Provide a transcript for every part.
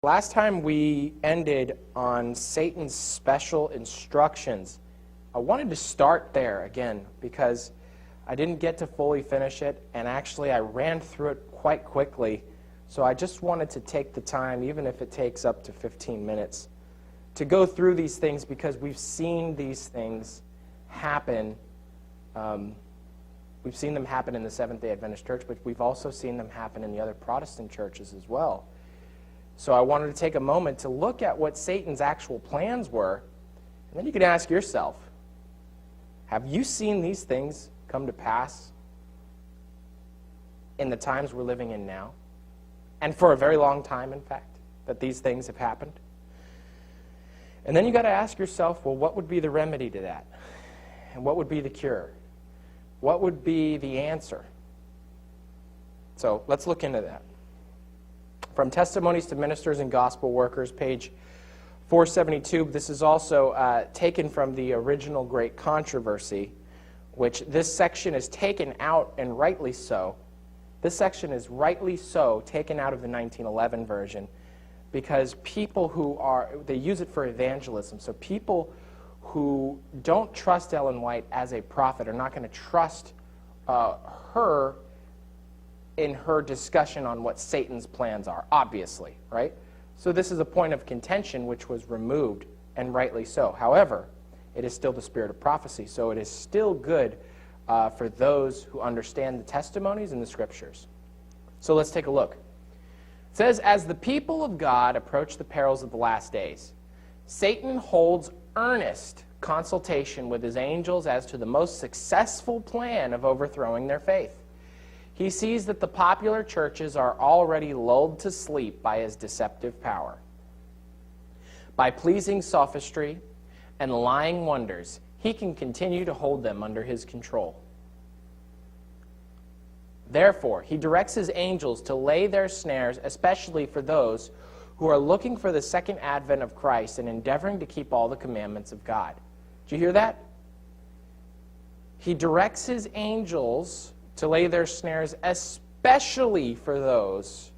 Last time we ended on Satan's special instructions. I wanted to start there again because I didn't get to fully finish it, and actually I ran through it quite quickly. So I just wanted to take the time, even if it takes up to 15 minutes, to go through these things because we've seen these things happen. We've seen them happen in the Seventh-day Adventist Church, but we've also seen them happen in the other Protestant churches as well. So I wanted to take a moment to look at what Satan's actual plans were, and then you can ask yourself, have you seen these things come to pass in the times we're living in now? And for a very long time, in fact, that these things have happened? And then you got to ask yourself, well, what would be the remedy to that? And what would be the cure? What would be the answer? So let's look into that. From Testimonies to Ministers and Gospel Workers, page 472. This is also taken from the original Great Controversy, which this section is taken out, and rightly so. This section is rightly so taken out of the 1911 version because people they use it for evangelism. So people who don't trust Ellen White as a prophet are not going to trust her in her discussion on what Satan's plans are, obviously, right? So this is a point of contention which was removed, and rightly so. However, it is still the spirit of prophecy, so it is still good for those who understand the testimonies and the scriptures. So let's take a look. It says, as the people of God approach the perils of the last days, Satan holds earnest consultation with his angels as to the most successful plan of overthrowing their faith. He sees that the popular churches are already lulled to sleep by his deceptive power. By pleasing sophistry and lying wonders, he can continue to hold them under his control. Therefore, he directs his angels to lay their snares, especially for those who are looking for the second advent of Christ and endeavoring to keep all the commandments of God. Did you hear that? He directs his angels to lay their snares, especially for those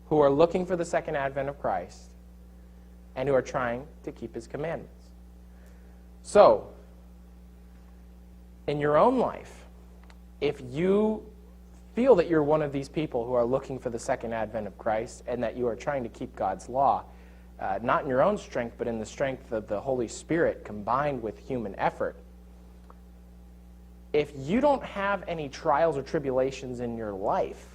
who are looking for the second advent of Christ and who are trying to keep his commandments. So, in your own life, if you feel that you're one of these people who are looking for the second advent of Christ and that you are trying to keep God's law, not in your own strength, but in the strength of the Holy Spirit combined with human effort, if you don't have any trials or tribulations in your life,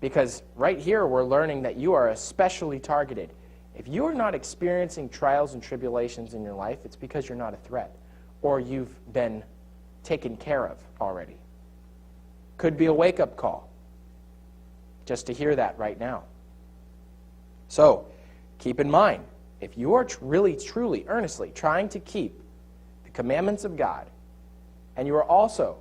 because right here we're learning that you are especially targeted. If you are not experiencing trials and tribulations in your life, it's because you're not a threat, or you've been taken care of already. Could be a wake-up call, just to hear that right now. So, keep in mind, if you are really, truly, earnestly trying to keep the commandments of God, and you are also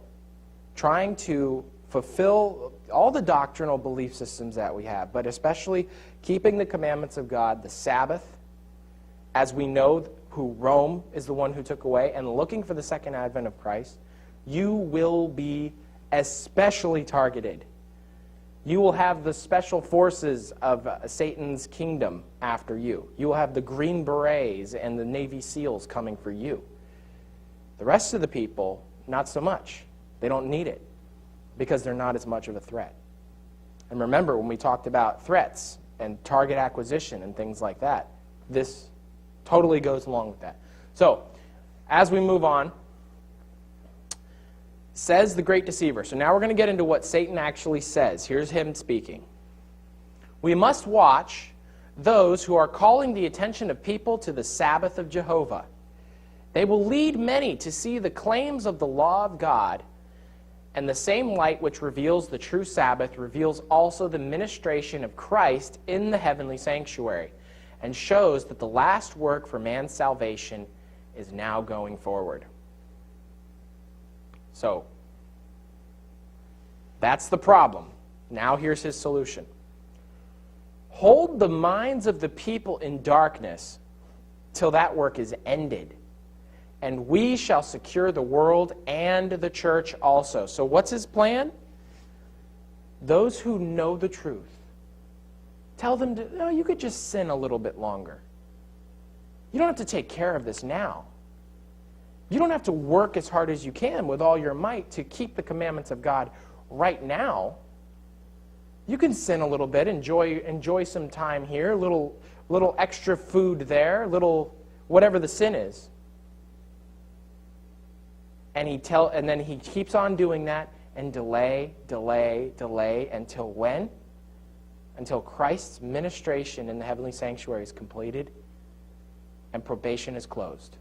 trying to fulfill all the doctrinal belief systems that we have, but especially keeping the commandments of God, the Sabbath, as we know who Rome is the one who took away, and looking for the second advent of Christ, you will be especially targeted. You will have the special forces of Satan's kingdom after you. You will have the Green Berets and the Navy SEALs coming for you. The rest of the people, not so much. They don't need it because they're not as much of a threat. And remember when we talked about threats and target acquisition and things like that, this totally goes along with that. So, as we move on, says the great deceiver. So now we're going to get into what Satan actually says. Here's him speaking. We must watch those who are calling the attention of people to the Sabbath of Jehovah. They will lead many to see the claims of the law of God, and the same light which reveals the true Sabbath reveals also the ministration of Christ in the heavenly sanctuary, and shows that the last work for man's salvation is now going forward. So, that's the problem. Now here's his solution. Hold the minds of the people in darkness till that work is ended, and we shall secure the world and the church also. So what's his plan? Those who know the truth Tell them, no, you could just sin a little bit longer. You don't have to take care of this now. You don't have to work as hard as you can with all your might to keep the commandments of God right now. You can sin a little bit, enjoy some time here, little extra food there, little whatever the sin is. And then he keeps on doing that and delay until when? Until Christ's ministration in the heavenly sanctuary is completed and probation is closed.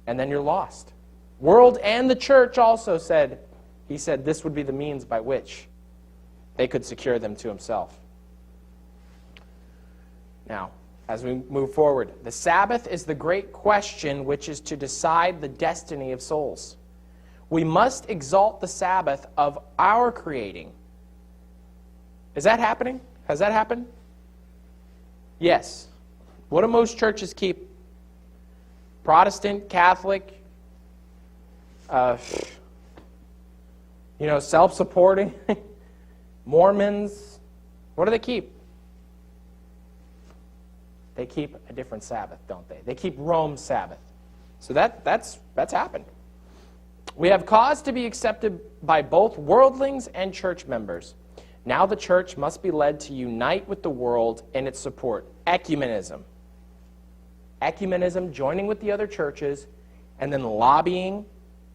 And then you're lost. World and the church also said, he said this would be the means by which they could secure them to himself. Now, as we move forward, the Sabbath is the great question which is to decide the destiny of souls. We must exalt the Sabbath of our creating. Is that happening? Has that happened? Yes. What do most churches keep? Protestant, Catholic, self-supporting, Mormons. What do they keep? They keep a different Sabbath, don't they? They keep Rome's Sabbath. So that's happened. We have cause to be accepted by both worldlings and church members. Now the church must be led to unite with the world in its support. Ecumenism. Ecumenism, joining with the other churches, and then lobbying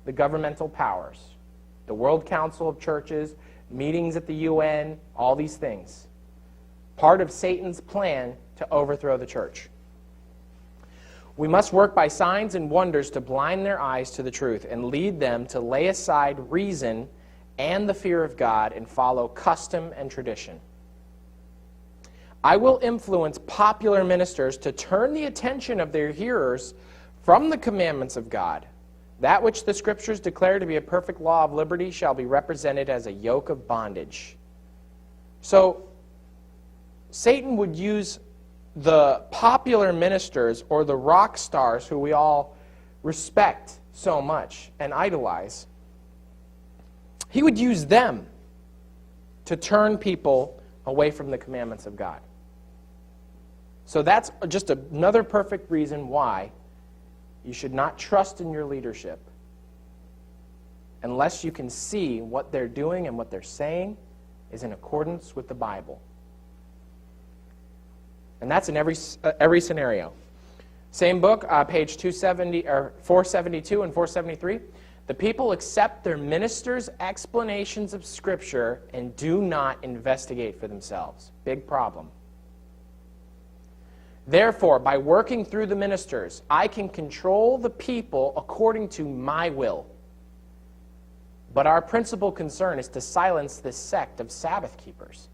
the governmental powers. The World Council of Churches, meetings at the UN, all these things. Part of Satan's plan to overthrow the church. We must work by signs and wonders to blind their eyes to the truth and lead them to lay aside reason and the fear of God and follow custom and tradition. I will influence popular ministers to turn the attention of their hearers from the commandments of God. That which the Scriptures declare to be a perfect law of liberty shall be represented as a yoke of bondage. So, Satan would use the popular ministers or the rock stars who we all respect so much and idolize. He would use them to turn people away from the commandments of God. So that's just another perfect reason why you should not trust in your leadership unless you can see what they're doing and what they're saying is in accordance with the Bible. And that's in every scenario. Same book, page 472 and 473. The people accept their ministers' explanations of Scripture and do not investigate for themselves. Big problem. Therefore, by working through the ministers, I can control the people according to my will. But our principal concern is to silence this sect of Sabbath keepers.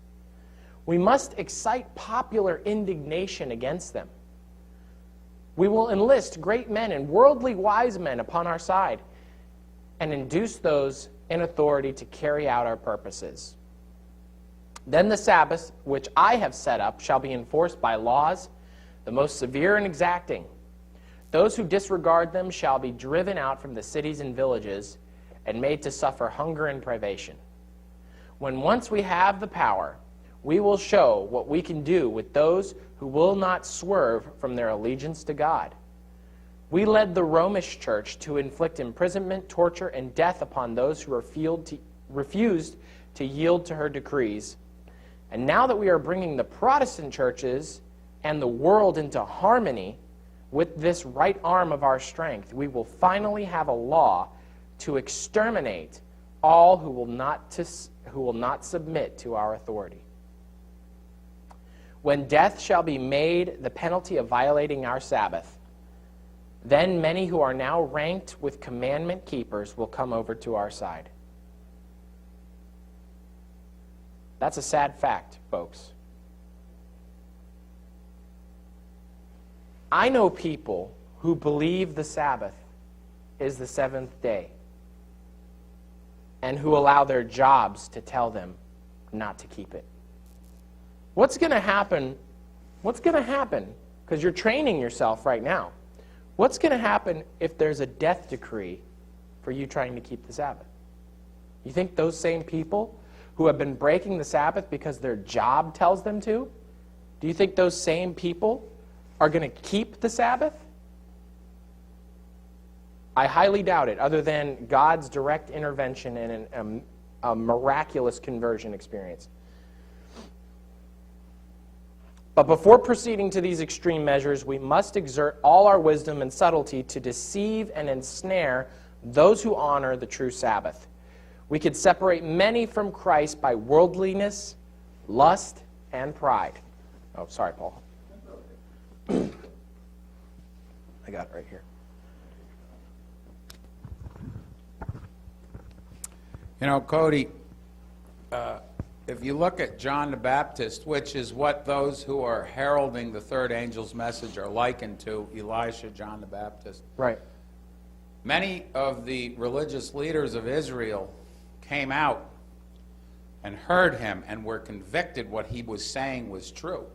We must excite popular indignation against them. We will enlist great men and worldly wise men upon our side and induce those in authority to carry out our purposes. Then the Sabbath, which I have set up, shall be enforced by laws, the most severe and exacting. Those who disregard them shall be driven out from the cities and villages and made to suffer hunger and privation. When once we have the power, we will show what we can do with those who will not swerve from their allegiance to God. We led the Romish church to inflict imprisonment, torture, and death upon those who refused to yield to her decrees. And now that we are bringing the Protestant churches and the world into harmony with this right arm of our strength, we will finally have a law to exterminate all who will not submit to our authority. When death shall be made the penalty of violating our Sabbath, then many who are now ranked with commandment keepers will come over to our side. That's a sad fact, folks. I know people who believe the Sabbath is the seventh day and who allow their jobs to tell them not to keep it. What's going to happen? What's going to happen? Because you're training yourself right now. What's going to happen if there's a death decree for you trying to keep the Sabbath? You think those same people who have been breaking the Sabbath because their job tells them to, do you think those same people are going to keep the Sabbath? I highly doubt it, other than God's direct intervention and a miraculous conversion experience. But before proceeding to these extreme measures, we must exert all our wisdom and subtlety to deceive and ensnare those who honor the true Sabbath. We could separate many from Christ by worldliness, lust, and pride. Oh, sorry, Paul. I got it right here. You know, Kody, if you look at John the Baptist, which is what those who are heralding the third angel's message are likened to, Elisha, John the Baptist. Right. Many of the religious leaders of Israel came out and heard him and were convicted what he was saying was true.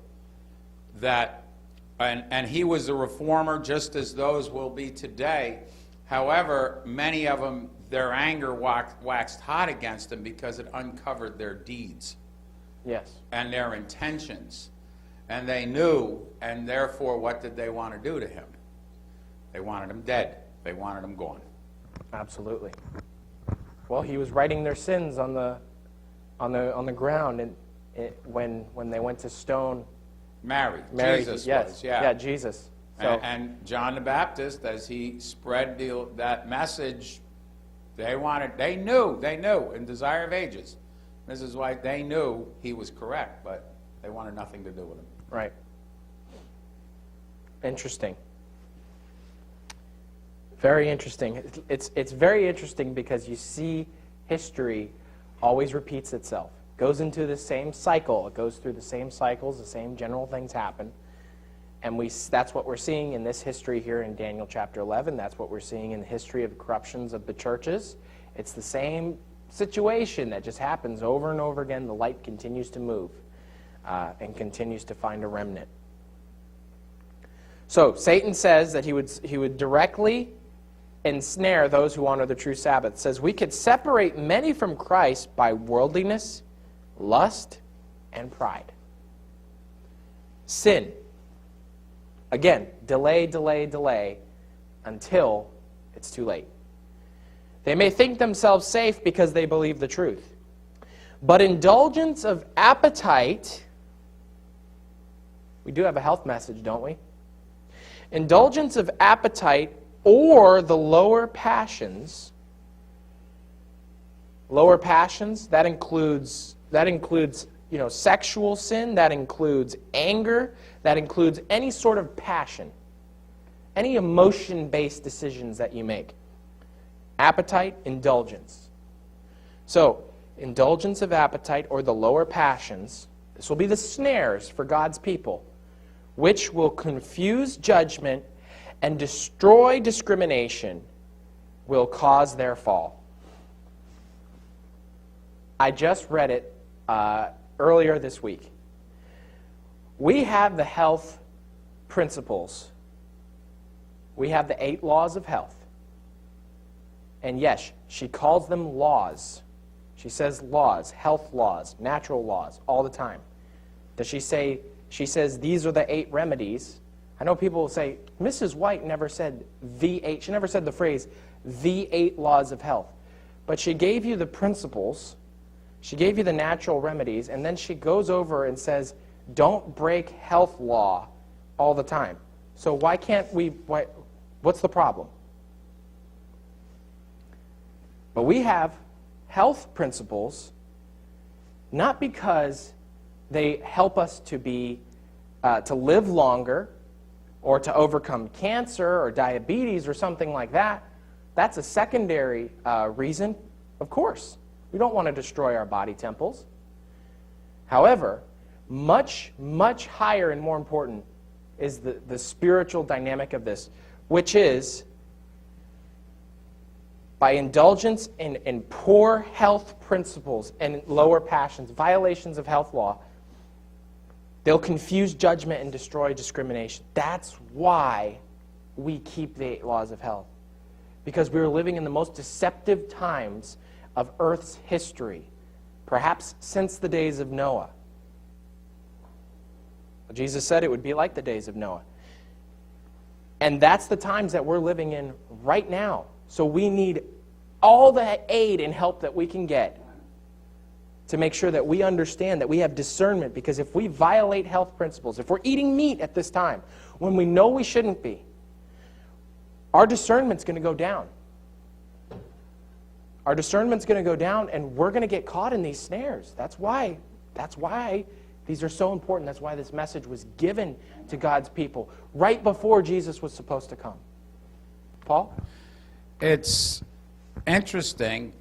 And he was a reformer just as those will be today. However, many of them, their anger waxed hot against him because it uncovered their deeds. Yes. And their intentions. And they knew, and therefore what did they want to do to him? They wanted him dead. They wanted him gone. Absolutely. Well, he was writing their sins on the ground, and when they went to stone Mary, Jesus yes, was, yeah. Yeah, Jesus. So, and John the Baptist, as he spread that message, they knew, in Desire of Ages, Mrs. White, they knew he was correct, but they wanted nothing to do with him. Right. Interesting. Very interesting. It's very interesting because you see history always repeats itself. Goes into the same cycle. It goes through the same cycles, the same general things happen. And that's what we're seeing in this history here in Daniel chapter 11. That's what we're seeing in the history of the corruptions of the churches. It's the same situation that just happens over and over again. The light continues to move and continues to find a remnant. So Satan says that he would directly ensnare those who honor the true Sabbath. It says we could separate many from Christ by worldliness, lust, and pride. Sin. Again, delay, delay, delay until it's too late. They may think themselves safe because they believe the truth. But indulgence of appetite, we do have a health message, don't we? Indulgence of appetite or the lower passions, that includes sexual sin, that includes anger, that includes any sort of passion, any emotion-based decisions that you make. Appetite, indulgence. So, indulgence of appetite or the lower passions, this will be the snares for God's people, which will confuse judgment and destroy discrimination, will cause their fall. I just read it earlier this week. We have the health principles. We have the 8 laws of health. And yes, she calls them laws. She says laws, health laws, natural laws, all the time. Does she say, she says these are the 8 remedies? I know people will say, Mrs. White never said the 8. She never said the phrase, the 8 laws of health. But she gave you the principles. She gave you the natural remedies. And then she goes over and says, don't break health law all the time. So why can't we, what's the problem? But we have health principles not because they help us to live longer or to overcome cancer or diabetes or something like that. That's a secondary reason, of course. We don't want to destroy our body temples. However, much, much higher and more important is the spiritual dynamic of this, which is by indulgence in poor health principles and lower passions, violations of health law, they'll confuse judgment and destroy discrimination. That's why we keep the 8 laws of health. Because we are living in the most deceptive times of Earth's history. perhaps since the days of Noah. Jesus said it would be like the days of Noah. And that's the times that we're living in right now. So we need all the aid and help that we can get to make sure that we understand, that we have discernment. Because if we violate health principles, if we're eating meat at this time, when we know we shouldn't be, our discernment's going to go down. Our discernment's going to go down, and we're going to get caught in these snares. That's why these are so important. That's why this message was given to God's people right before Jesus was supposed to come. Paul? It's interesting.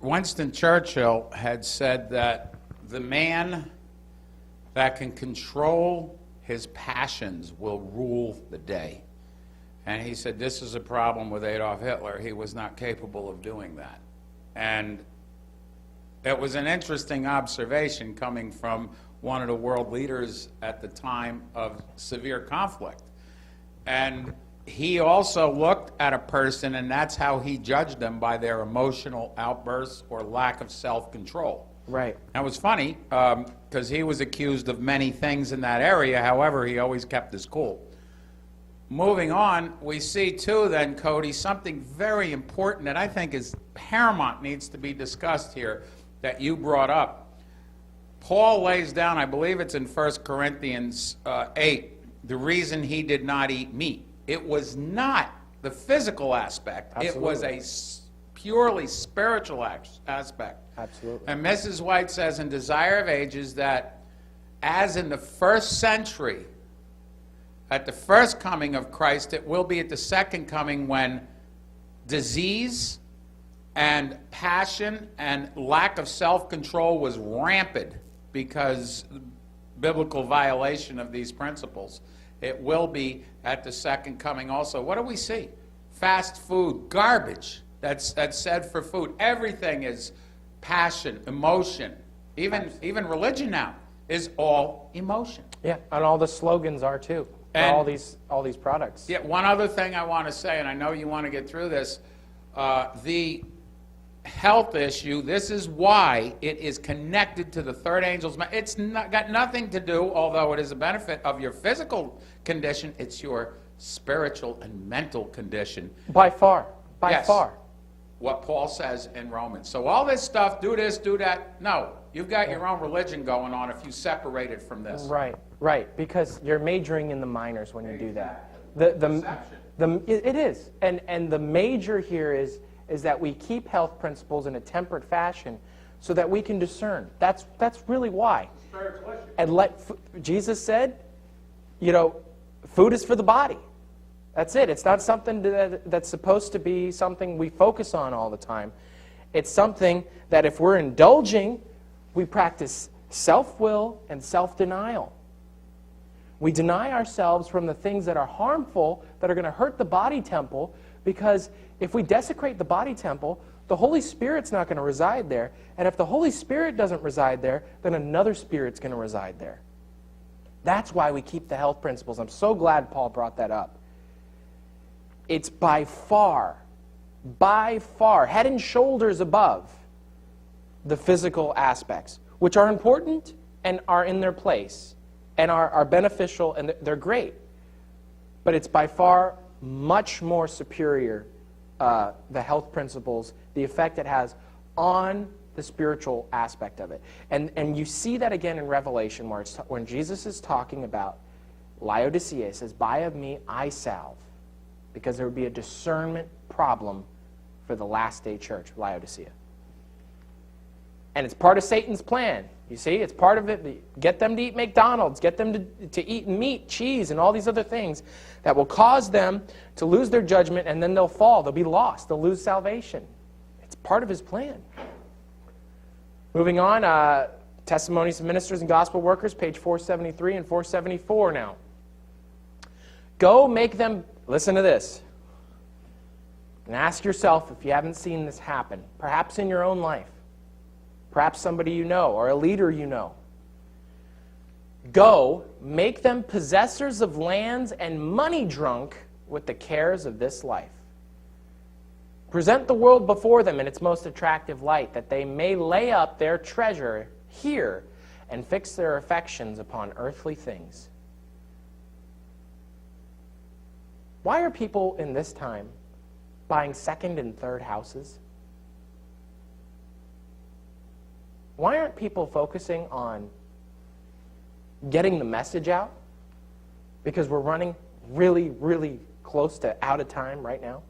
Winston Churchill had said that the man that can control his passions will rule the day. And he said this is a problem with Adolf Hitler. He was not capable of doing that. And it was an interesting observation coming from one of the world leaders at the time of severe conflict. And he also looked at a person, and that's how he judged them, by their emotional outbursts or lack of self-control. Right. That was funny, because he was accused of many things in that area. However, he always kept his cool. Moving on, we see too then, Kody, something very important that I think is paramount, needs to be discussed here, that you brought up. Paul lays down, I believe it's in 1 Corinthians 8, the reason he did not eat meat. It was not the physical aspect. Absolutely. It was a purely spiritual aspect. Absolutely. And Mrs. White says in Desire of Ages that as in the first century, at the first coming of Christ, it will be at the second coming when disease and passion and lack of self-control was rampant because biblical violation of these principles. It will be at the second coming also. What do we see? Fast food, garbage that's said for food. Everything is passion, emotion. Even religion now is all emotion. Yeah, and all the slogans are too. And all these products. Yeah, one other thing I want to say, and I know you want to get through this, the health issue, this is why it is connected to the third angel's. It's got nothing to do, although it is a benefit of your physical condition, it's your spiritual and mental condition. By far. Yes. Far. What Paul says in Romans. So all this stuff, do this, do that, no. You've got your own religion going on if you separate it from this. Right, because you're majoring in the minors when you do that. It is. And the major here is that we keep health principles in a tempered fashion so that we can discern. That's really why. And Jesus said, food is for the body. That's it. It's not something that's supposed to be something we focus on all the time. It's something that if we're indulging, we practice self-will and self-denial. We deny ourselves from the things that are harmful, that are going to hurt the body temple, because if we desecrate the body temple, the Holy Spirit's not going to reside there. And if the Holy Spirit doesn't reside there, then another spirit's going to reside there. That's why we keep the health principles. I'm so glad Paul brought that up. It's by far, head and shoulders above the physical aspects, which are important and are in their place and are beneficial, and they're great. But it's by far much more superior, the health principles, the effect it has on the spiritual aspect of it. And you see that again in Revelation, where when Jesus is talking about Laodicea, it says, "Buy of me eye salve," because there would be a discernment problem for the last day church, Laodicea. And it's part of Satan's plan. You see, it's part of it. Get them to eat McDonald's, get them to eat meat, cheese, and all these other things that will cause them to lose their judgment, and then they'll fall. They'll be lost. They'll lose salvation. It's part of his plan. Moving on, Testimonies of Ministers and Gospel Workers, page 473 and 474 now. Go make them, listen to this, and ask yourself if you haven't seen this happen, perhaps in your own life. Perhaps somebody you know, or a leader you know. Go, make them possessors of lands and money drunk with the cares of this life. Present the world before them in its most attractive light, that they may lay up their treasure here and fix their affections upon earthly things. Why are people in this time buying second and third houses? Why aren't people focusing on getting the message out? Because we're running really, really close to out of time right now.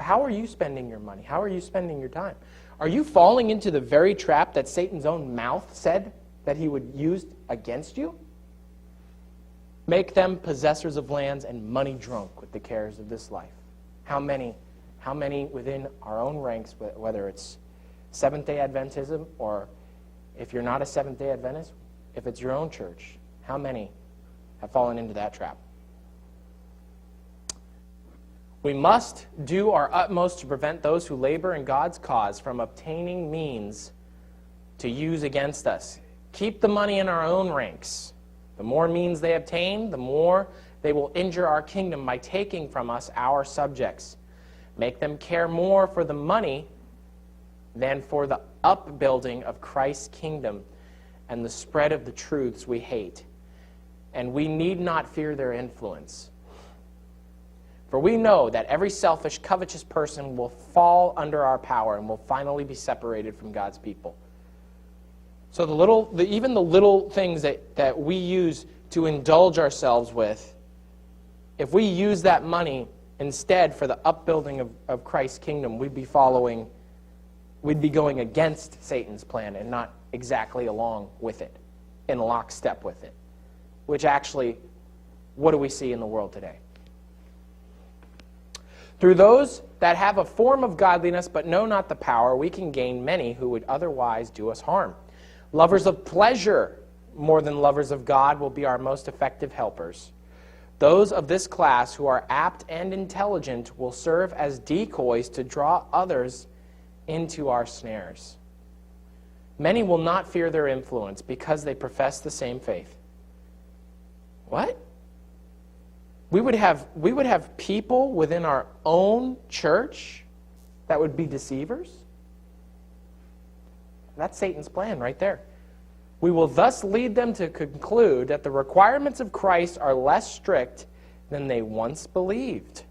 How are you spending your money? How are you spending your time? Are you falling into the very trap that Satan's own mouth said that he would use against you? Make them possessors of lands and money drunk with the cares of this life. How many within our own ranks, whether it's Seventh-day Adventism or if you're not a Seventh-day Adventist, if it's your own church, how many have fallen into that trap? We must do our utmost to prevent those who labor in God's cause from obtaining means to use against us. Keep the money in our own ranks. The more means they obtain, the more they will injure our kingdom by taking from us our subjects. Make them care more for the money than for the upbuilding of Christ's kingdom and the spread of the truths we hate. And we need not fear their influence. For we know that every selfish, covetous person will fall under our power and will finally be separated from God's people. So even the little things that we use to indulge ourselves with, if we use that money instead for the upbuilding of Christ's kingdom, we'd be going against Satan's plan and not exactly along with it, in lockstep with it. Which actually, what do we see in the world today? Through those that have a form of godliness but know not the power, we can gain many who would otherwise do us harm. Lovers of pleasure more than lovers of God will be our most effective helpers. Those of this class who are apt and intelligent will serve as decoys to draw others into our snares. Many will not fear their influence because they profess the same faith. What? We would have people within our own church that would be deceivers? That's Satan's plan right there. We will thus lead them to conclude that the requirements of Christ are less strict than they once believed,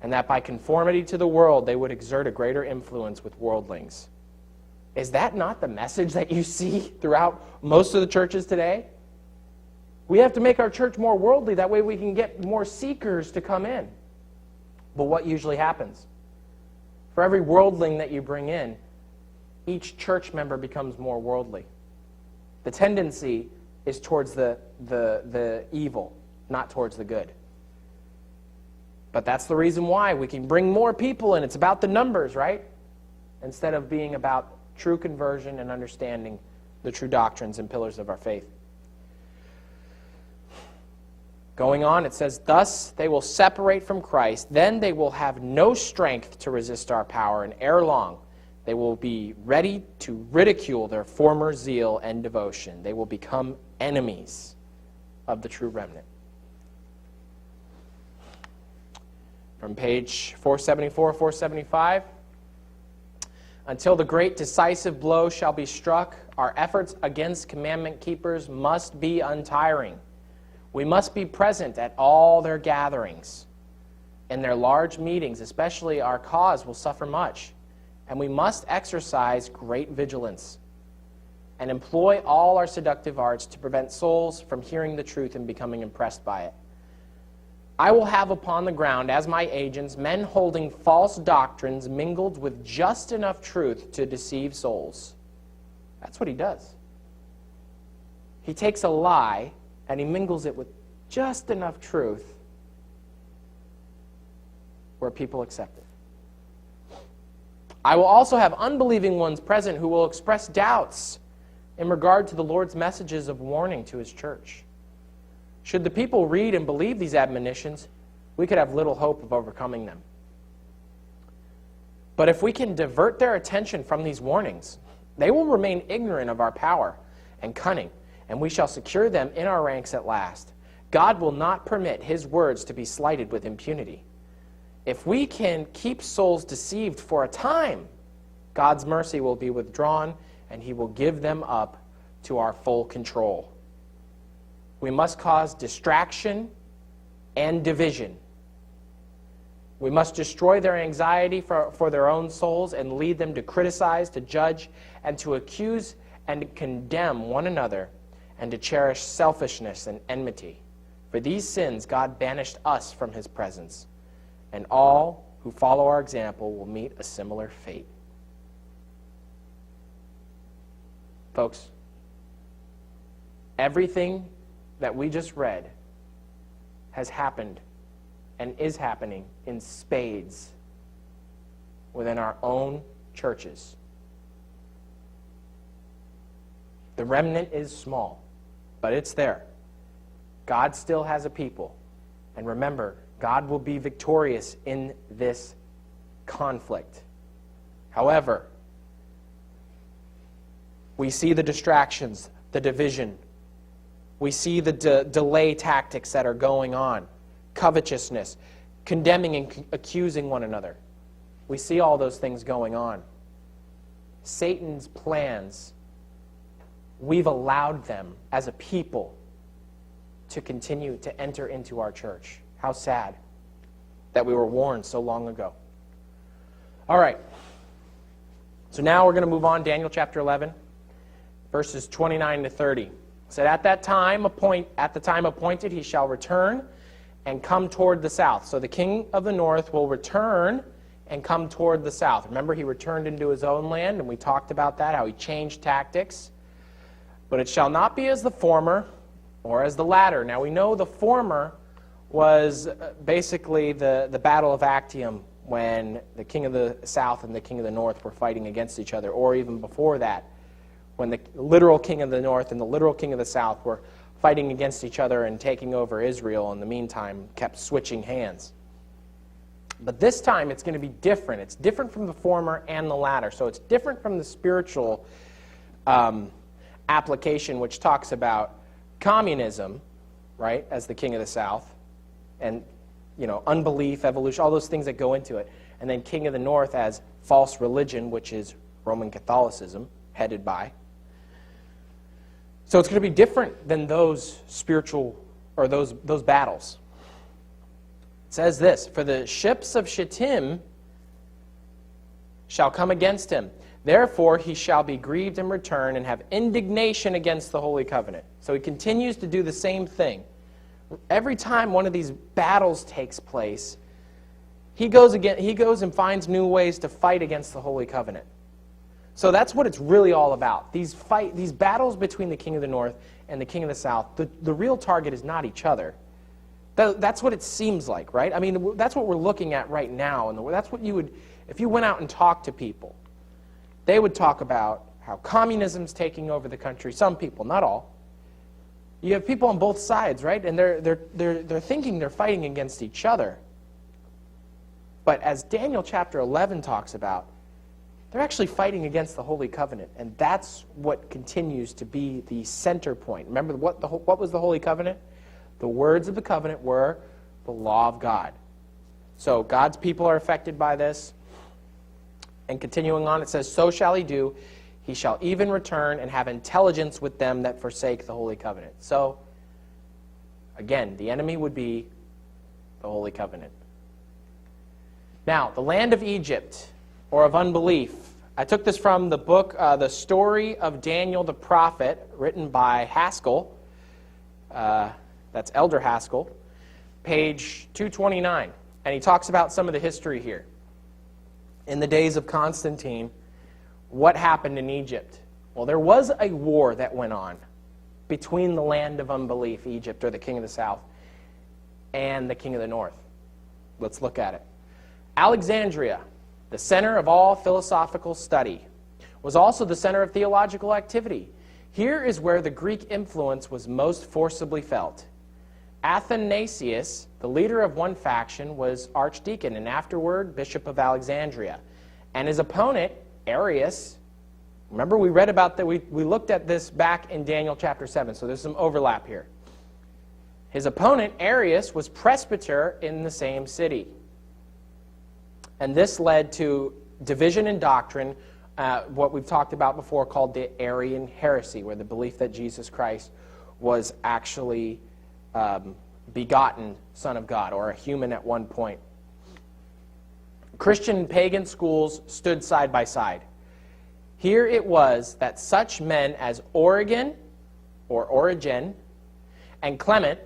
and that by conformity to the world they would exert a greater influence with worldlings. Is that not the message that you see throughout most of the churches today? We have to make our church more worldly. That way we can get more seekers to come in. But what usually happens? For every worldling that you bring in, each church member becomes more worldly. The tendency is towards the evil, not towards the good. But that's the reason why we can bring more people in. It's about the numbers, right? Instead of being about true conversion and understanding the true doctrines and pillars of our faith. Going on, it says, thus they will separate from Christ. Then they will have no strength to resist our power, and ere long they will be ready to ridicule their former zeal and devotion. They will become enemies of the true remnant. From page 474, 475. Until the great decisive blow shall be struck, our efforts against commandment keepers must be untiring. We must be present at all their gatherings. In their large meetings, especially, our cause will suffer much, and we must exercise great vigilance and employ all our seductive arts to prevent souls from hearing the truth and becoming impressed by it. I will have upon the ground, as my agents, men holding false doctrines mingled with just enough truth to deceive souls. That's what he does. He takes a lie and he mingles it with just enough truth where people accept it. I will also have unbelieving ones present who will express doubts in regard to the Lord's messages of warning to his church. Should the people read and believe these admonitions, we could have little hope of overcoming them. But if we can divert their attention from these warnings, they will remain ignorant of our power and cunning, and we shall secure them in our ranks at last. God will not permit his words to be slighted with impunity. if we can keep souls deceived for a time, God's mercy will be withdrawn, and he will give them up to our full control. We must cause distraction and division. We must destroy their anxiety for their own souls and lead them to criticize, to judge, and to accuse and condemn one another, and to cherish selfishness and enmity. For these sins God banished us from his presence, and all who follow our example will meet a similar fate. Folks, everything that we just read has happened and is happening in spades within our own churches. The remnant is small, but it's there. God still has a people. And remember, God will be victorious in this conflict. However, we see the distractions, the division. We see the delay tactics that are going on, covetousness, condemning and accusing one another. We see all those things going on. Satan's plans, we've allowed them as a people to continue to enter into our church. How sad that we were warned so long ago. All right. So now we're going to move on, Daniel chapter 11, verses 29 to 30. It said, at the time appointed, he shall return and come toward the south. So the king of the north will return and come toward the south. Remember, he returned into his own land, and we talked about that, how he changed tactics. But it shall not be as the former or as the latter. Now we know the former was basically the Battle of Actium, when the king of the south and the king of the north were fighting against each other, or even before that, when the literal king of the north and the literal king of the south were fighting against each other and taking over Israel, in the meantime kept switching hands. But this time it's going to be different. It's different from the former and the latter. So it's different from the spiritual application, which talks about communism, right, as the king of the south, and unbelief, evolution, all those things that go into it. And then king of the north as false religion, which is Roman Catholicism, headed by. So it's going to be different than those spiritual, or those battles. It says this, for the ships of Shittim shall come against him. Therefore he shall be grieved and return and have indignation against the Holy Covenant. So he continues to do the same thing. Every time one of these battles takes place, he goes and finds new ways to fight against the Holy Covenant. So that's what it's really all about. These battles between the king of the north and the king of the south, the real target is not each other. That's what it seems like, right? I mean, that's what we're looking at right now. And that's what you would, if you went out and talked to people, they would talk about how communism's taking over the country. Some people, not all. You have people on both sides, right? And they're thinking they're fighting against each other. But as Daniel chapter 11 talks about, they're actually fighting against the Holy Covenant, and that's what continues to be the center point. Remember what was the Holy Covenant? The words of the covenant were the law of God. So God's people are affected by this. And continuing on, it says, so shall he do. He shall even return and have intelligence with them that forsake the Holy Covenant. So, again, the enemy would be the Holy Covenant. Now, the land of Egypt, or of unbelief. I took this from the book, The Story of Daniel the Prophet, written by Haskell. That's Elder Haskell, page 229. And he talks about some of the history here. In the days of Constantine, what happened in Egypt? Well, there was a war that went on between the land of unbelief, Egypt, or the king of the south, and the king of the north. Let's look at it. Alexandria, the center of all philosophical study, was also the center of theological activity. Here is where the Greek influence was most forcibly felt. Athanasius, the leader of one faction, was archdeacon and afterward bishop of Alexandria. And his opponent, Arius, remember we read about that, we looked at this back in Daniel chapter 7, so there's some overlap here. His opponent, Arius, was presbyter in the same city. And this led to division in doctrine, what we've talked about before called the Arian heresy, where the belief that Jesus Christ was actually begotten Son of God, or a human at one point. Christian and pagan schools stood side by side. Here it was that such men as Origen and Clement,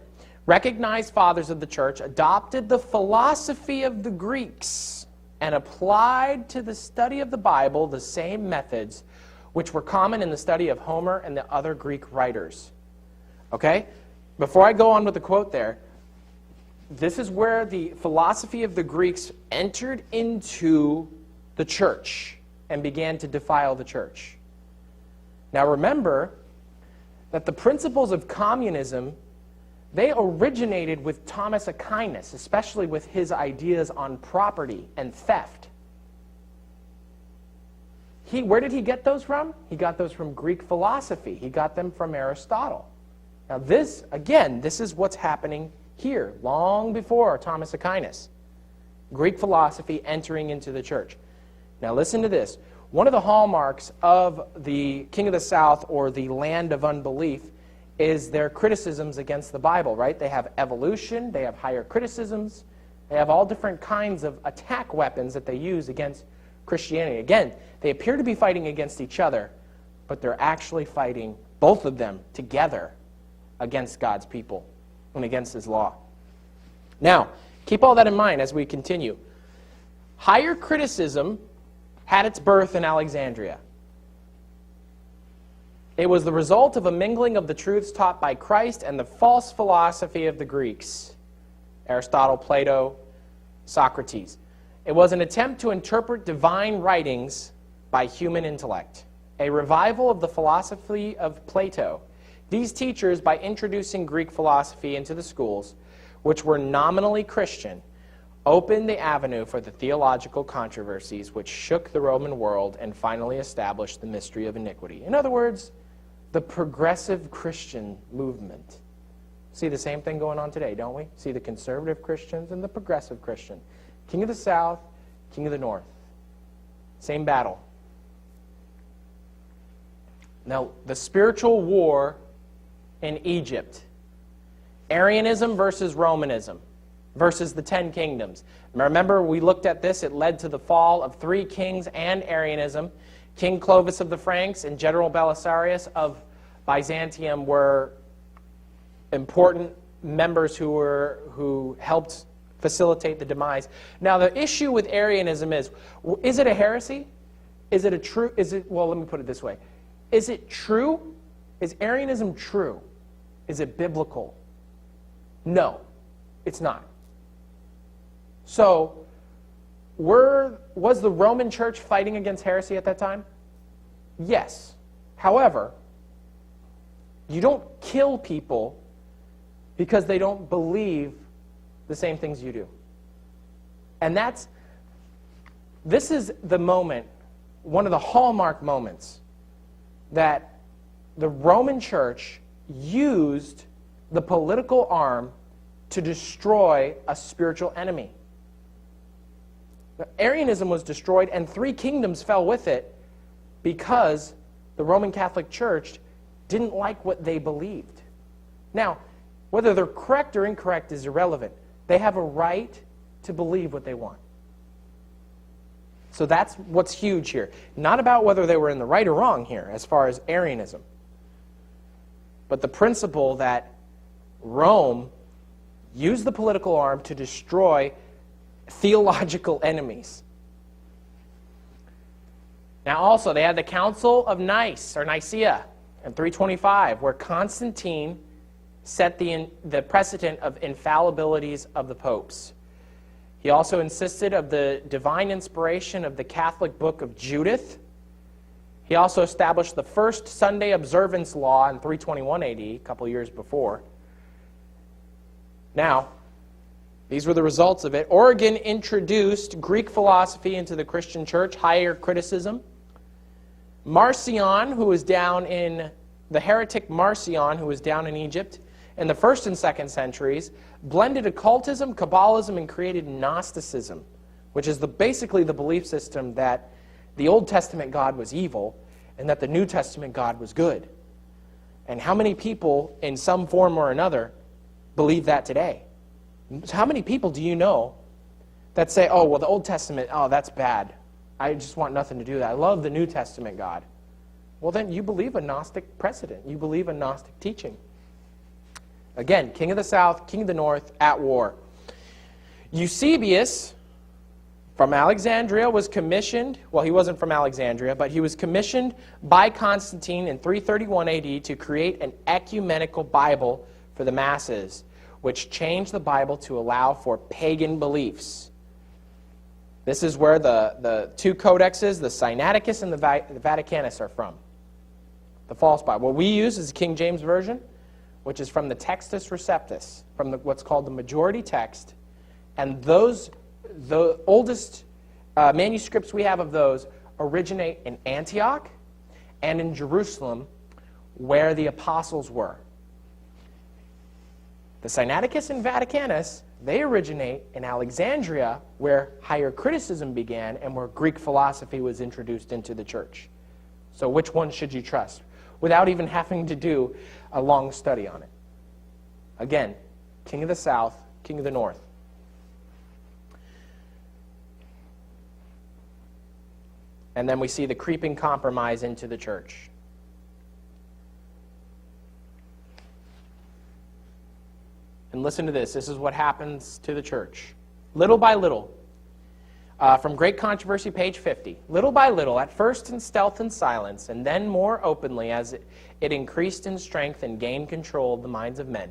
recognized fathers of the church, adopted the philosophy of the Greeks and applied to the study of the Bible the same methods which were common in the study of Homer and the other Greek writers. Okay? Before I go on with the quote there, this is where the philosophy of the Greeks entered into the church and began to defile the church. Now remember that the principles of communism, they originated with Thomas Aquinas, especially with his ideas on property and theft. Where did he get those from? He got those from Greek philosophy. He got them from Aristotle. Now this, again, this is what's happening here, long before Thomas Aquinas. Greek philosophy entering into the church. Now listen to this. One of the hallmarks of the King of the South, or the land of unbelief, is their criticisms against the Bible, right? They have evolution, they have higher criticisms, they have all different kinds of attack weapons that they use against Christianity. Again, they appear to be fighting against each other, but they're actually fighting, both of them, together against God's people and against His law. Now, keep all that in mind as we continue. Higher criticism had its birth in Alexandria. It was the result of a mingling of the truths taught by Christ and the false philosophy of the Greeks, Aristotle, Plato, Socrates. It was an attempt to interpret divine writings by human intellect, a revival of the philosophy of Plato. These teachers, by introducing Greek philosophy into the schools, which were nominally Christian, opened the avenue for the theological controversies which shook the Roman world and finally established the mystery of iniquity. In other words, the progressive Christian movement. See the same thing going on today, don't we? See the conservative Christians and the progressive Christian. King of the South, King of the North. Same battle. Now, the spiritual war in Egypt. Arianism versus Romanism versus the 10 kingdoms. Remember, we looked at this. It led to the fall of 3 kings and Arianism. King Clovis of the Franks and General Belisarius of Byzantium were important members who helped facilitate the demise. Now, the issue with Arianism is it a heresy? Is it a true? Well, let me put it this way. Is it true? Is Arianism true? Is it biblical? No, it's not. So, was the Roman Church fighting against heresy at that time? Yes. However, you don't kill people because they don't believe the same things you do. And this is the moment, one of the hallmark moments, that the Roman Church used the political arm to destroy a spiritual enemy. Arianism was destroyed, and 3 kingdoms fell with it because the Roman Catholic Church didn't like what they believed. Now, whether they're correct or incorrect is irrelevant. They have a right to believe what they want. So that's what's huge here. Not about whether they were in the right or wrong here as far as Arianism, but the principle that Rome used the political arm to destroy theological enemies. Now also, they had the Council of Nicaea in 325, where Constantine set the precedent of infallibilities of the popes. He also insisted of the divine inspiration of the Catholic book of Judith. He also established the first Sunday observance law in 321 AD, a couple years before. Now, these were the results of it. Origen introduced Greek philosophy into the Christian church, higher criticism. Marcion, who was down in, the heretic Marcion, who was down in Egypt in the 1st and 2nd centuries, blended occultism, Kabbalism, and created Gnosticism, which is basically the belief system that the Old Testament God was evil and that the New Testament God was good. And how many people, in some form or another, believe that today? How many people do you know that say, oh, well, the Old Testament, oh, that's bad. I just want nothing to do with that. I love the New Testament God. Well, then you believe a Gnostic precedent. You believe a Gnostic teaching. Again, king of the south, king of the north, at war. Eusebius from Alexandria was commissioned, well, he wasn't from Alexandria, but he was commissioned by Constantine in 331 AD to create an ecumenical Bible for the masses, which changed the Bible to allow for pagan beliefs. This is where the two codexes, the Sinaiticus and the Vaticanus, are from. The false Bible. What we use is the King James Version, which is from the Textus Receptus, from what's called the majority text. And the oldest manuscripts we have of those originate in Antioch and in Jerusalem, where the apostles were. The Sinaiticus and Vaticanus, they originate in Alexandria, where higher criticism began and where Greek philosophy was introduced into the church. So which one should you trust? Without even having to do a long study on it. Again, king of the south, king of the north. And then we see the creeping compromise into the church. And listen to this. This is what happens to the church. Little by little, from Great Controversy, page 50. Little by little, at first in stealth and silence, and then more openly as it increased in strength and gained control of the minds of men,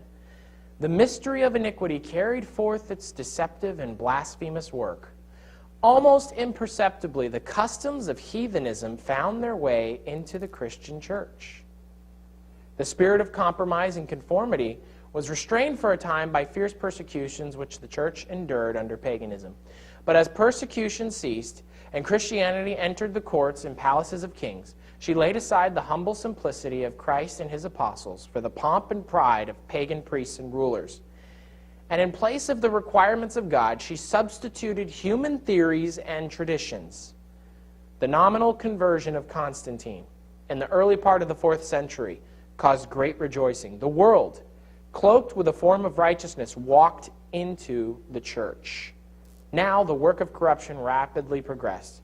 the mystery of iniquity carried forth its deceptive and blasphemous work. Almost imperceptibly, the customs of heathenism found their way into the Christian church. The spirit of compromise and conformity was restrained for a time by fierce persecutions which the church endured under paganism. But as persecution ceased and Christianity entered the courts and palaces of kings, she laid aside the humble simplicity of Christ and his apostles for the pomp and pride of pagan priests and rulers. And in place of the requirements of God, she substituted human theories and traditions. The nominal conversion of Constantine in the early part of the 4th century caused great rejoicing. The world, cloaked with a form of righteousness, walked into the church. Now the work of corruption rapidly progressed.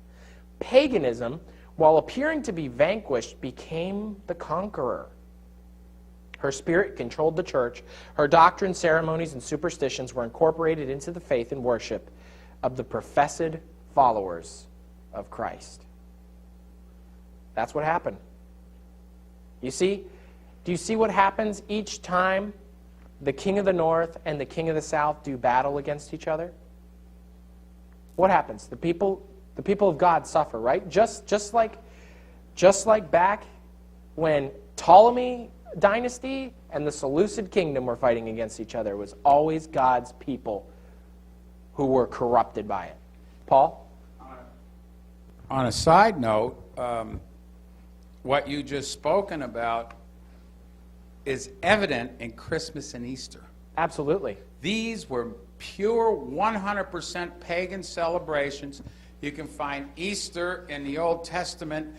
Paganism, while appearing to be vanquished, became the conqueror. Her spirit controlled the church. Her doctrine, ceremonies, and superstitions were incorporated into the faith and worship of the professed followers of Christ. That's what happened. You see? Do you see what happens each time the king of the north and the king of the south do battle against each other? What happens? The people of God suffer, right? Just like back when Ptolemy dynasty and the Seleucid kingdom were fighting against each other. It was always God's people who were corrupted by it. Paul? On a side note, what you just spoken about is evident in Christmas and Easter. Absolutely. These were pure 100% pagan celebrations. You can find Easter in the Old Testament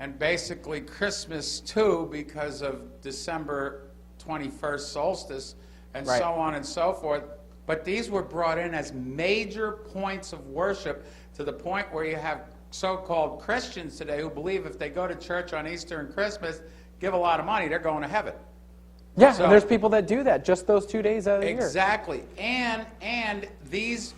and basically Christmas too, because of December 21st solstice and right. so on and so forth. But these were brought in as major points of worship, to the point where you have so-called Christians today who believe if they go to church on Easter and Christmas, give a lot of money, they're going to heaven. Yeah, so, and there's people that do that just those 2 days out of the year. Exactly. And these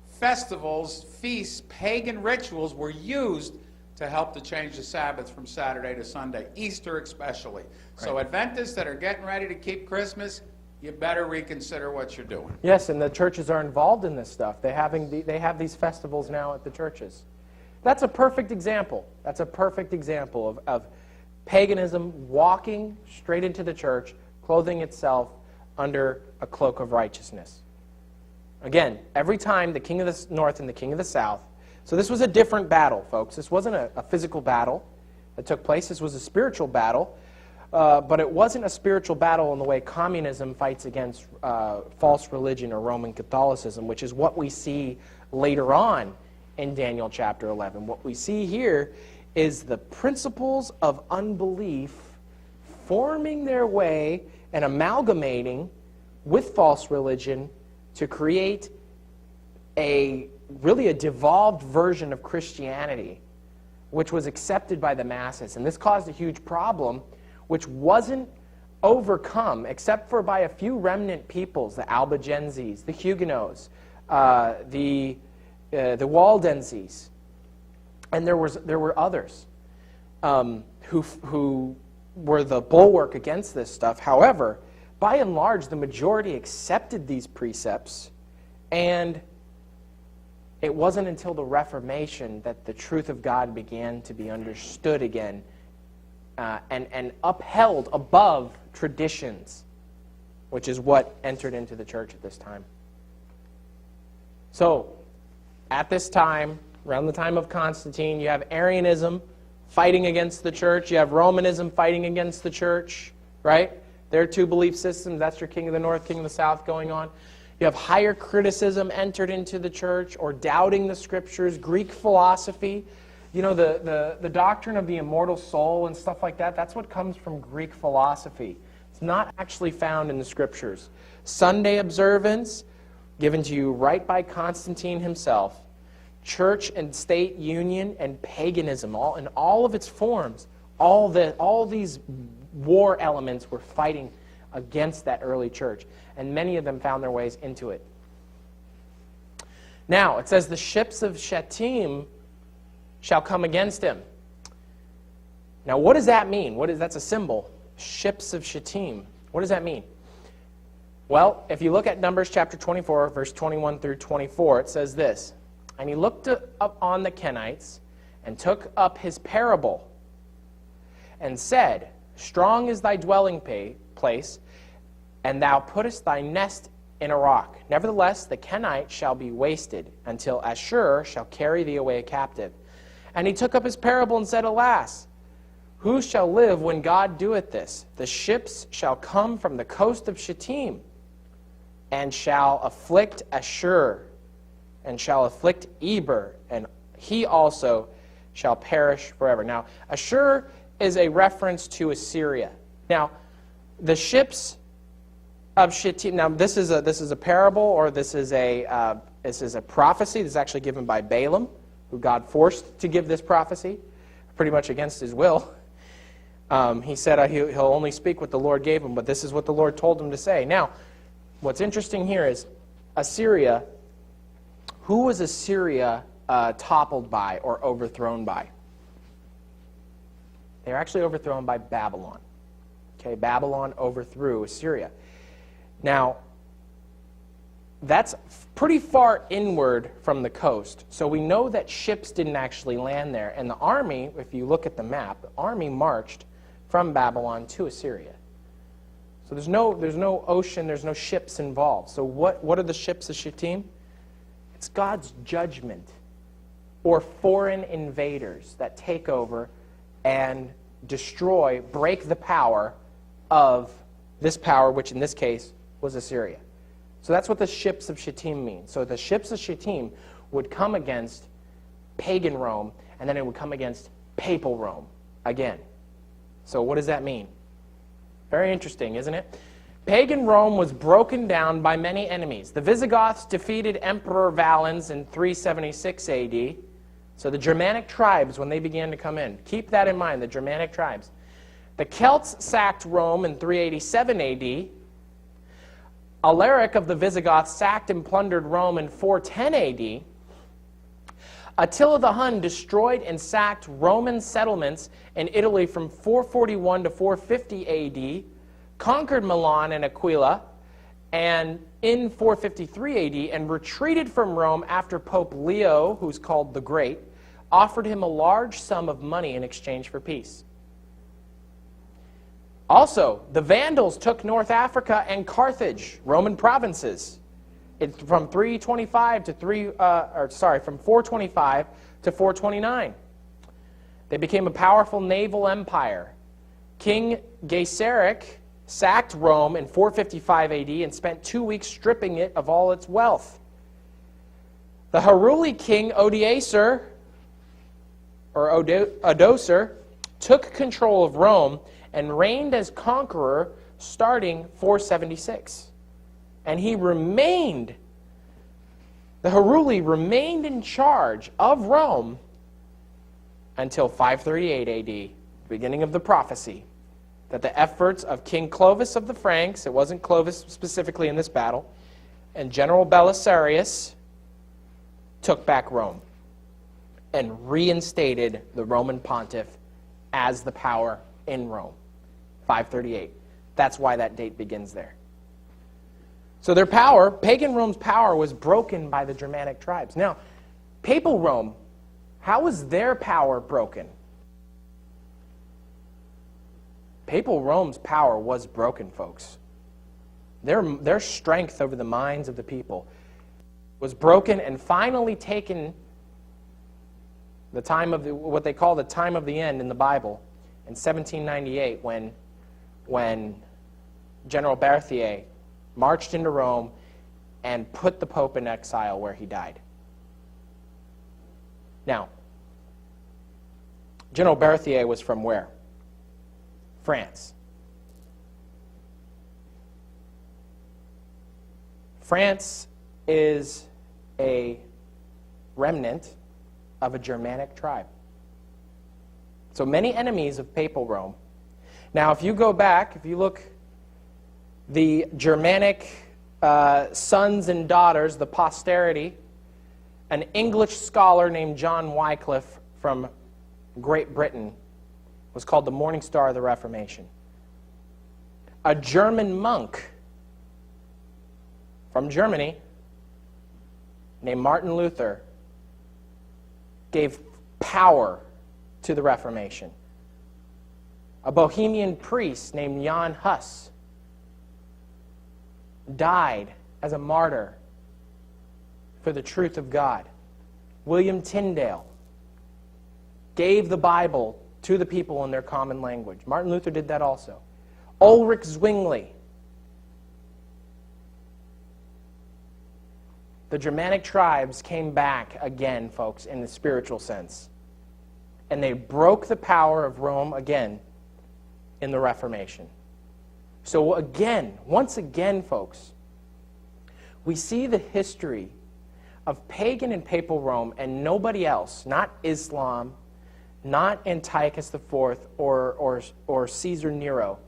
festivals, feasts, pagan rituals were used to help to change the Sabbath from Saturday to Sunday, Easter especially. Right. So Adventists that are getting ready to keep Christmas, you better reconsider what you're doing. Yes, and the churches are involved in this stuff. They have these festivals now at the churches. That's a perfect example. That's a perfect example of paganism walking straight into the church, clothing itself under a cloak of righteousness. Again, every time the king of the north and the king of the south. So this was a different battle, folks. This wasn't a physical battle that took place. This was a spiritual battle. But it wasn't a spiritual battle in the way communism fights against false religion or Roman Catholicism, which is what we see later on in Daniel chapter 11. What we see here is the principles of unbelief forming their way and amalgamating with false religion to create really a devolved version of Christianity, which was accepted by the masses. And this caused a huge problem, which wasn't overcome except for by a few remnant peoples, the Albigenses, the Huguenots, the Waldenses, and there were others who were the bulwark against this stuff. However, by and large, the majority accepted these precepts, and it wasn't until the Reformation that the truth of God began to be understood again and upheld above traditions, which is what entered into the church at this time. So, at this time, around the time of Constantine, you have Arianism fighting against the church. You have Romanism fighting against the church, right? There are two belief systems. That's your king of the north, king of the south going on. You have higher criticism entered into the church, or doubting the scriptures, Greek philosophy. You know, the doctrine of the immortal soul and stuff like that, that's what comes from Greek philosophy. It's not actually found in the scriptures. Sunday observance, given to you right by Constantine himself. Church and state union and paganism, in all of its forms. All these war elements were fighting against that early church, and many of them found their ways into it. Now, it says the ships of Shittim shall come against him. Now, what does that mean? That's a symbol. Ships of Shittim. What does that mean? Well, if you look at Numbers chapter 24, verse 21 through 24, it says this: "And he looked up on the Kenites, and took up his parable, and said, Strong is thy dwelling place, and thou puttest thy nest in a rock. Nevertheless, the Kenites shall be wasted, until Ashur shall carry thee away captive. And he took up his parable and said, Alas, who shall live when God doeth this? The ships shall come from the coast of Shittim, and shall afflict Ashur, and shall afflict Eber, and he also shall perish forever." Now, Ashur is a reference to Assyria. Now, the ships of Shittim. Now, this is a parable, or this is a prophecy. This is actually given by Balaam, who God forced to give this prophecy, pretty much against his will. He said he'll only speak what the Lord gave him, but this is what the Lord told him to say. Now, what's interesting here is Assyria. Who was Assyria toppled by or overthrown by? They were actually overthrown by Babylon. Okay, Babylon overthrew Assyria. Now, that's pretty far inward from the coast, so we know that ships didn't actually land there. And the army, if you look at the map, the army marched from Babylon to Assyria. So there's no ocean, there's no ships involved. So what are the ships of Shittim? It's God's judgment, or foreign invaders that take over and destroy, break the power of this power, which in this case was Assyria. So that's what the ships of Shittim mean. So the ships of Shittim would come against pagan Rome, and then it would come against papal Rome again. So what does that mean? Very interesting, isn't it? Pagan Rome was broken down by many enemies. The Visigoths defeated Emperor Valens in 376 AD. So the Germanic tribes, when they began to come in, keep that in mind, the Germanic tribes. The Celts sacked Rome in 387 AD. Alaric of the Visigoths sacked and plundered Rome in 410 AD. Attila the Hun destroyed and sacked Roman settlements in Italy from 441 to 450 AD, conquered Milan and Aquila and in 453 AD, and retreated from Rome after Pope Leo, who's called the Great, offered him a large sum of money in exchange for peace. Also, the Vandals took North Africa and Carthage, Roman provinces, from 425 to 429. They became a powerful naval empire. King Gaiseric sacked Rome in 455 AD and spent 2 weeks stripping it of all its wealth. The Haruli king Odoacer, took control of Rome and reigned as conqueror starting 476. And the Haruli remained in charge of Rome until 538 AD, the beginning of the prophecy, that the efforts of King Clovis of the Franks, it wasn't Clovis specifically in this battle, and General Belisarius took back Rome and reinstated the Roman pontiff as the power in Rome. 538. That's why that date begins there. So their power, pagan Rome's power, was broken by the Germanic tribes. Now, papal Rome, how was their power broken? Papal Rome's power was broken, folks. Their strength over the minds of the people was broken and finally taken the time of what they call the time of the end in the Bible in 1798 when General Berthier marched into Rome and put the Pope in exile where he died. Now, General Berthier was from where? France. France is a remnant of a Germanic tribe. So many enemies of papal Rome. Now, if you go back, if you look, the Germanic sons and daughters, the posterity, an English scholar named John Wycliffe from Great Britain was called the Morning Star of the Reformation. A German monk from Germany named Martin Luther gave power to the Reformation. A Bohemian priest named Jan Hus died as a martyr for the truth of God. William Tyndale gave the Bible to the people in their common language. Martin Luther did that also. Ulrich Zwingli. The Germanic tribes came back again, folks, in the spiritual sense. And they broke the power of Rome again in the Reformation. So again, once again, folks, we see the history of pagan and papal Rome and nobody else, not Islam, not Antiochus IV or Caesar Nero.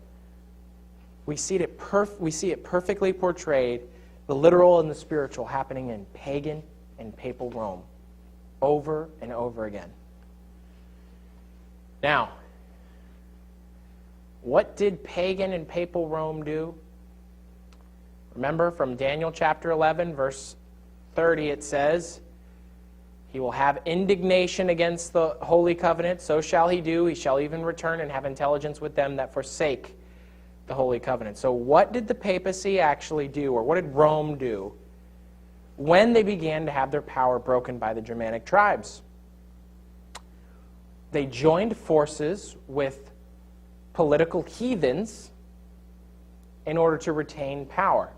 We see it perfectly portrayed, the literal and the spiritual, happening in pagan and papal Rome over and over again. Now, what did pagan and papal Rome do? Remember from Daniel chapter 11, verse 30, it says, he will have indignation against the holy covenant, so shall he do. He shall even return and have intelligence with them that forsake the holy covenant. So what did the papacy actually do, or what did Rome do when they began to have their power broken by the Germanic tribes? They joined forces with political heathens in order to retain power.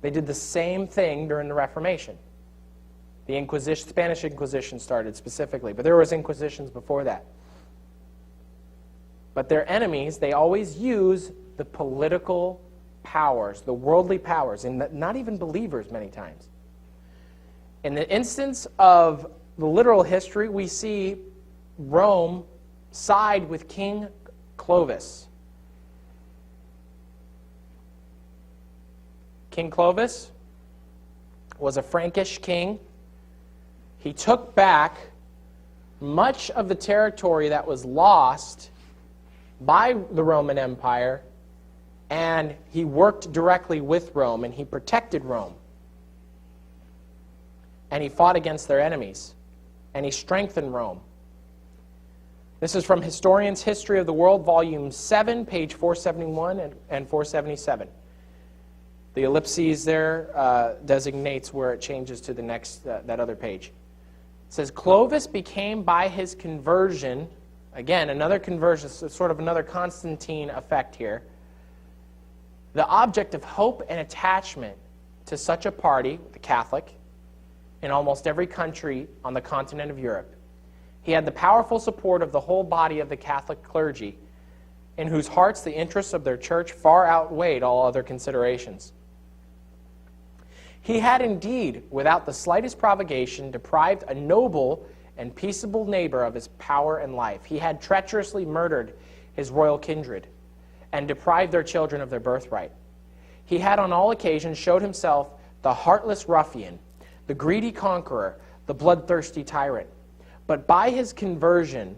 They did the same thing during the Reformation. The Inquisition, Spanish Inquisition started specifically, but there was inquisitions before that. But their enemies, they always use the political powers, the worldly powers, and not even believers many times. In the instance of the literal history, we see Rome side with King Clovis. King Clovis was a Frankish king. He took back much of the territory that was lost by the Roman Empire, and he worked directly with Rome, and he protected Rome. And he fought against their enemies, and he strengthened Rome. This is from Historian's History of the World, Volume 7, page 471 and 477. The ellipses there designates where it changes to the next, that other page. It says, Clovis became by his conversion, again, another conversion, sort of another Constantine effect here, the object of hope and attachment to such a party, the Catholic, in almost every country on the continent of Europe. He had the powerful support of the whole body of the Catholic clergy, in whose hearts the interests of their church far outweighed all other considerations. He had indeed, without the slightest provocation, deprived a noble and peaceable neighbor of his power and life. He had treacherously murdered his royal kindred and deprived their children of their birthright. He had on all occasions showed himself the heartless ruffian, the greedy conqueror, the bloodthirsty tyrant. But by his conversion,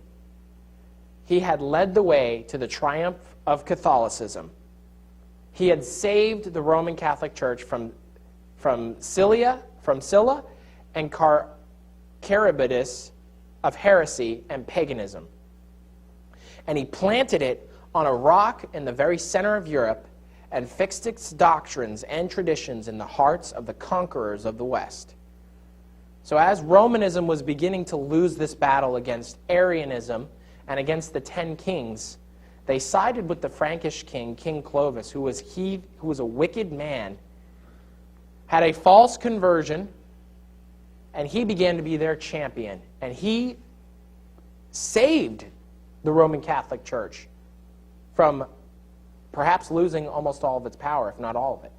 he had led the way to the triumph of Catholicism. He had saved the Roman Catholic Church from Scylla and Charybdis of heresy and paganism. And he planted it on a rock in the very center of Europe and fixed its doctrines and traditions in the hearts of the conquerors of the West. So as Romanism was beginning to lose this battle against Arianism and against the 10 kings, they sided with the Frankish king, King Clovis, who was a wicked man, had a false conversion, and he began to be their champion. And he saved the Roman Catholic Church from perhaps losing almost all of its power, if not all of it.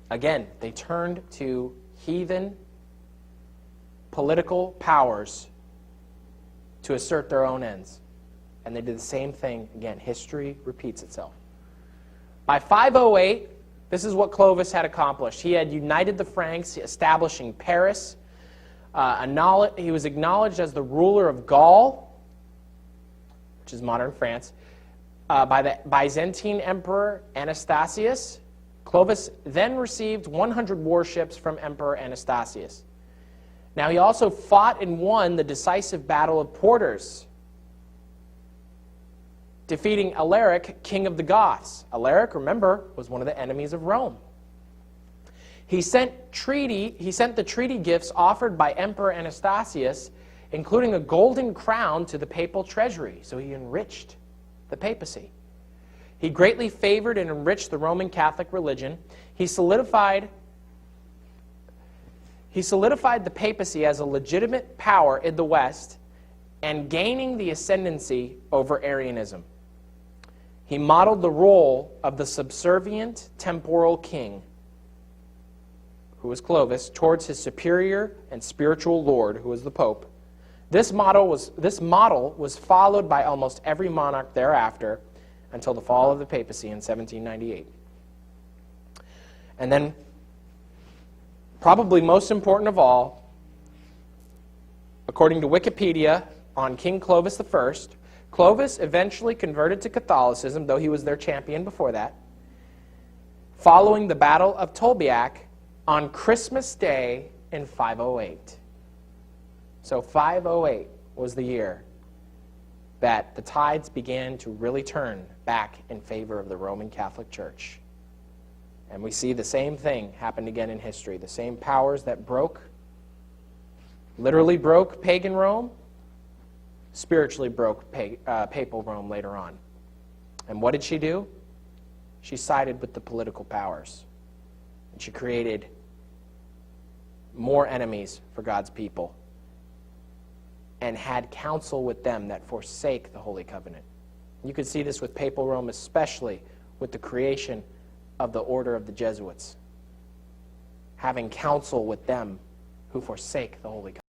Again, they turned to heathen political powers to assert their own ends. And they did the same thing again. History repeats itself. By 508, this is what Clovis had accomplished. He had united the Franks, establishing Paris. He was acknowledged as the ruler of Gaul, which is modern France, by the Byzantine Emperor Anastasius. Clovis then received 100 warships from Emperor Anastasius. Now he also fought and won the decisive Battle of Porters, defeating Alaric, king of the Goths. Alaric, remember, was one of the enemies of Rome. He sent the treaty gifts offered by Emperor Anastasius, including a golden crown to the papal treasury. So he enriched the papacy. He greatly favored and enriched the Roman Catholic religion. He solidified the papacy as a legitimate power in the West and gaining the ascendancy over Arianism. He modeled the role of the subservient temporal king, who was Clovis, towards his superior and spiritual lord, who was the Pope. This model was followed by almost every monarch thereafter until the fall of the papacy in 1798. And then, probably most important of all, according to Wikipedia, on King Clovis I, Clovis eventually converted to Catholicism, though he was their champion before that, following the Battle of Tolbiac on Christmas Day in 508. So 508 was the year that the tides began to really turn back in favor of the Roman Catholic Church. And we see the same thing happened again in history. The same powers that literally broke pagan Rome, spiritually broke papal Rome later on. And what did she do? She sided with the political powers. And she created more enemies for God's people and had counsel with them that forsake the Holy Covenant. You could see this with papal Rome, especially with the creation of the order of the Jesuits, having counsel with them who forsake the Holy Covenant.